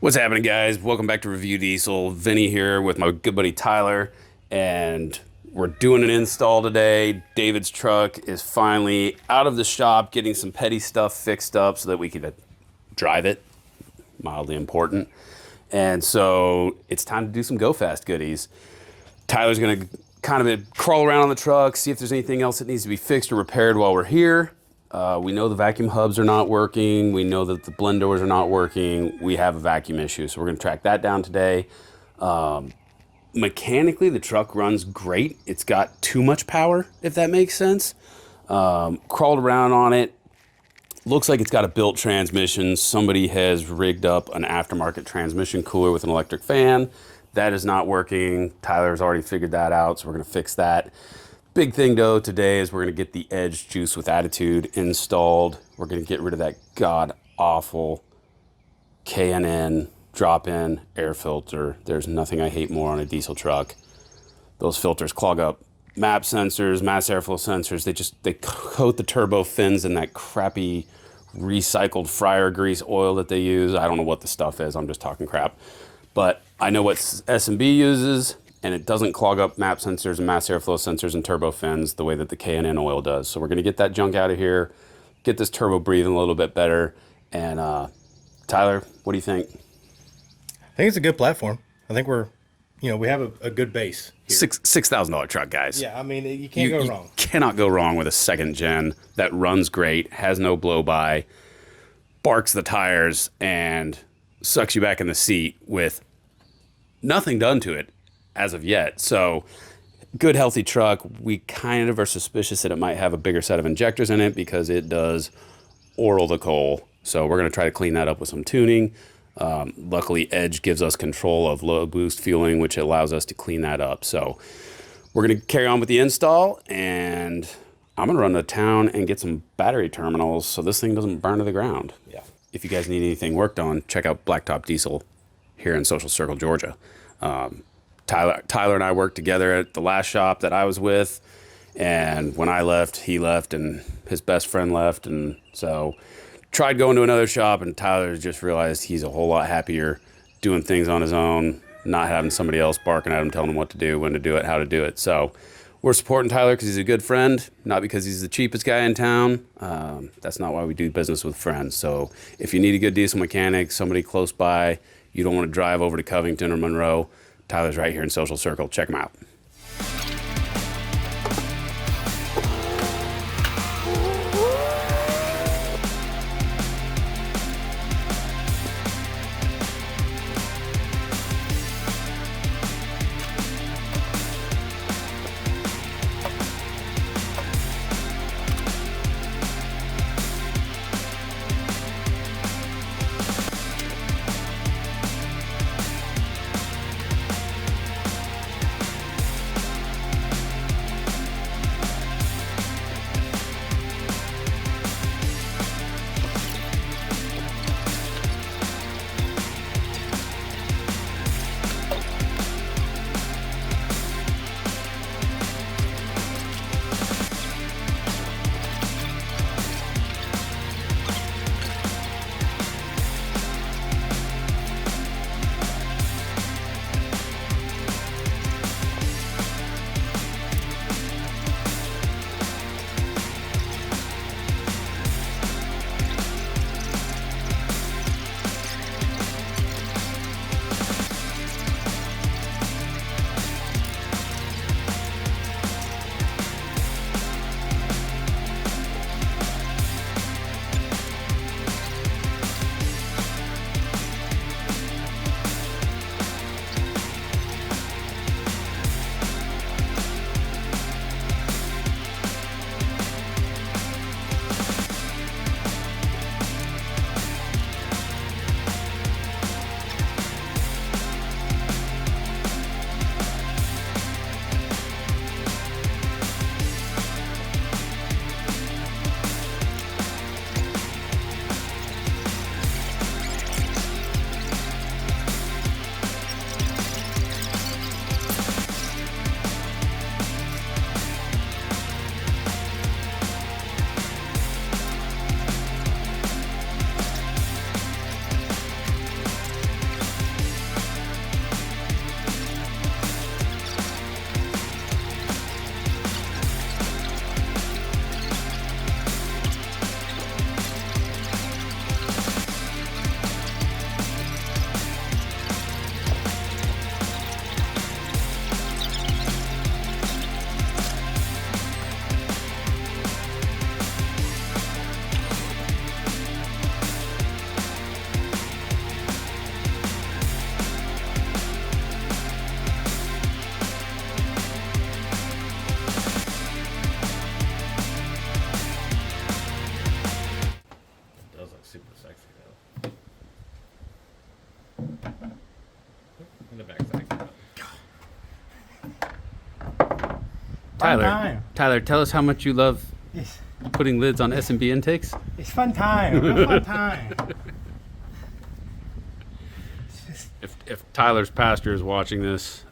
What's happening, guys? Welcome back to Review Diesel. Vinny here with my good buddy Tyler, and we're doing an install today. David's truck is finally out of the shop, getting some petty stuff fixed up so that we can drive it. Mildly important. And so it's time to do some go fast goodies. Tyler's gonna kind of crawl around on the truck, see if there's anything else that needs to be fixed or repaired while we're here. We know the vacuum hubs are not working. We know that the blend doors are not working. We have a vacuum issue, so we're gonna track that down today. Mechanically, the truck runs great. It's got too much power, if that makes sense. Crawled around on it. Looks like it's got a built transmission. Somebody has rigged up an aftermarket transmission cooler with an electric fan. That is not working. Tyler's already figured that out, so we're gonna fix that. Big thing though today is we're gonna get the Edge Juice with Attitude installed. We're gonna get rid of that god awful K&N drop-in air filter. There's nothing I hate more on a diesel truck. Those filters clog up map sensors, mass airflow sensors. They coat the turbo fins in that crappy recycled fryer grease oil that they use. I don't know what the stuff is. I'm just talking crap. But I know what S&B uses, and it doesn't clog up map sensors and mass airflow sensors and turbo fins the way that the K&N oil does. So we're gonna get that junk out of here, get this turbo breathing a little bit better. And Tyler, what do you think? I think it's a good platform. I think we have a good base here. $6,000 truck, guys. Yeah, I mean, you can't go wrong. You cannot go wrong with a second gen that runs great, has no blow by, barks the tires, and sucks you back in the seat with nothing done to it as of yet. So good, healthy truck. We kind of are suspicious that it might have a bigger set of injectors in it because it does oral the coal. So we're going to try to clean that up with some tuning. Luckily, Edge gives us control of low boost fueling, which allows us to clean that up. So we're going to carry on with the install, and I'm going to run to town and get some battery terminals so this thing doesn't burn to the ground. Yeah. If you guys need anything worked on, check out Blacktop Diesel here in Social Circle, Georgia. Tyler and I worked together at the last shop that I was with, and when I left, he left, and his best friend left, and so tried going to another shop, and Tyler just realized he's a whole lot happier doing things on his own, not having somebody else barking at him, telling him what to do, when to do it, how to do it. So we're supporting Tyler because he's a good friend, not because he's the cheapest guy in town. That's not why we do business with friends. So if you need a good diesel mechanic, somebody close by, you don't want to drive over to Covington or Monroe, Tyler's right here in Social Circle. Check him out. Tyler, time. Tyler, tell us how much you love It's, putting lids on S&B intakes. it's fun time. Real fun time. If Tyler's pastor is watching this,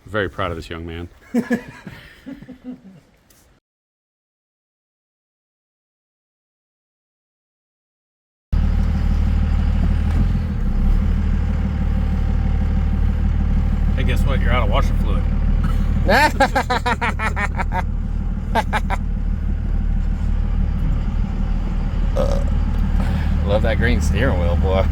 very proud of this young man. Hey, guess what? You're out of washer fluid. Love that green steering wheel, boy.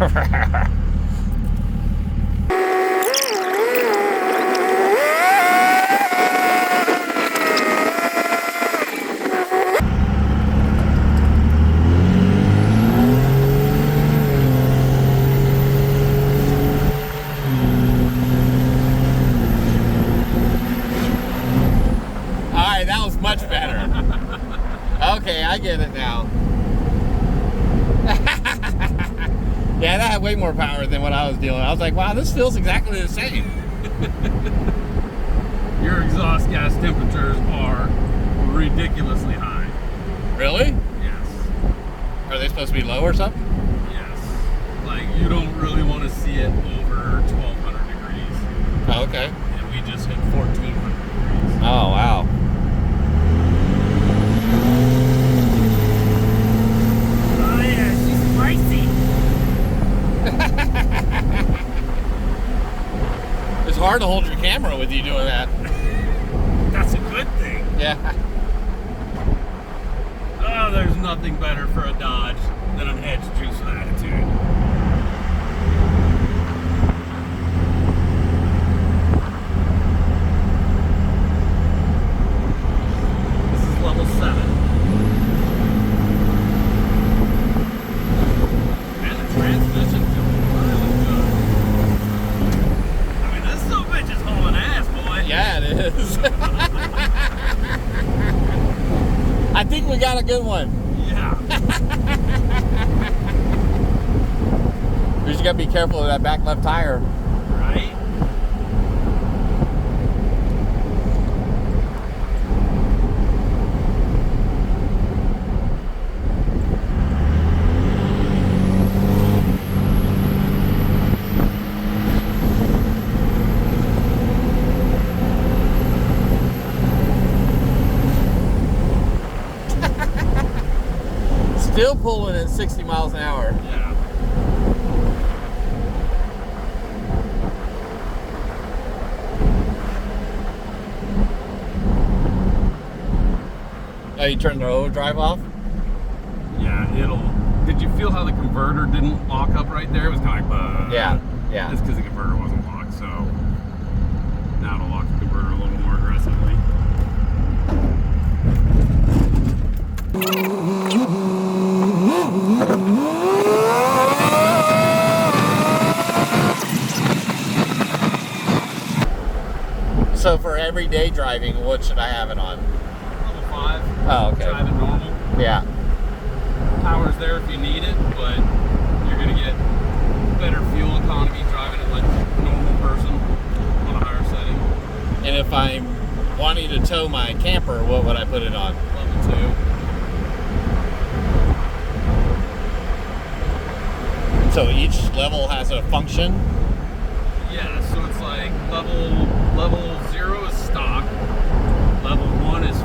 Alright, that was much better. Okay, I get it now. Yeah, that had way more power than what I was dealing with. I was like, wow, this feels exactly the same. Your exhaust gas temperatures are ridiculously high. Really? Yes. Are they supposed to be low or something? Yes. Like, you don't really want to see it over 1,200 degrees. Oh, okay. And we just hit 1,400 degrees. Oh, wow. Oh yeah, she's spicy. It's hard to hold your camera with you doing that. That's a good thing. Yeah. Oh, there's nothing better for a Dodge than an edge juice with attitude. This is level 7. And the transmission feels really good. I mean, this son of a bitch is hauling ass, boy. Yeah, it is. I think we got a good one. Yeah. We just gotta be careful of that back left tire. Right? Still pulling at 60 miles an hour. Yeah. Oh, you turned the overdrive off? Yeah, it'll. Did you feel how the converter didn't lock up right there? It was kind of like, Yeah, yeah. It's because the converter wasn't locked, so now it'll lock the converter a little more aggressively. So for everyday driving, what should I have it on? Level 5. Oh, okay. Drive it normal. Yeah. Power's there if you need it, but you're going to get better fuel economy driving it like a normal person on a higher setting. And if I'm wanting to tow my camper, what would I put it on? Level 2. So each level has a function? Yeah, so it's like level 0 is stock, level 1 is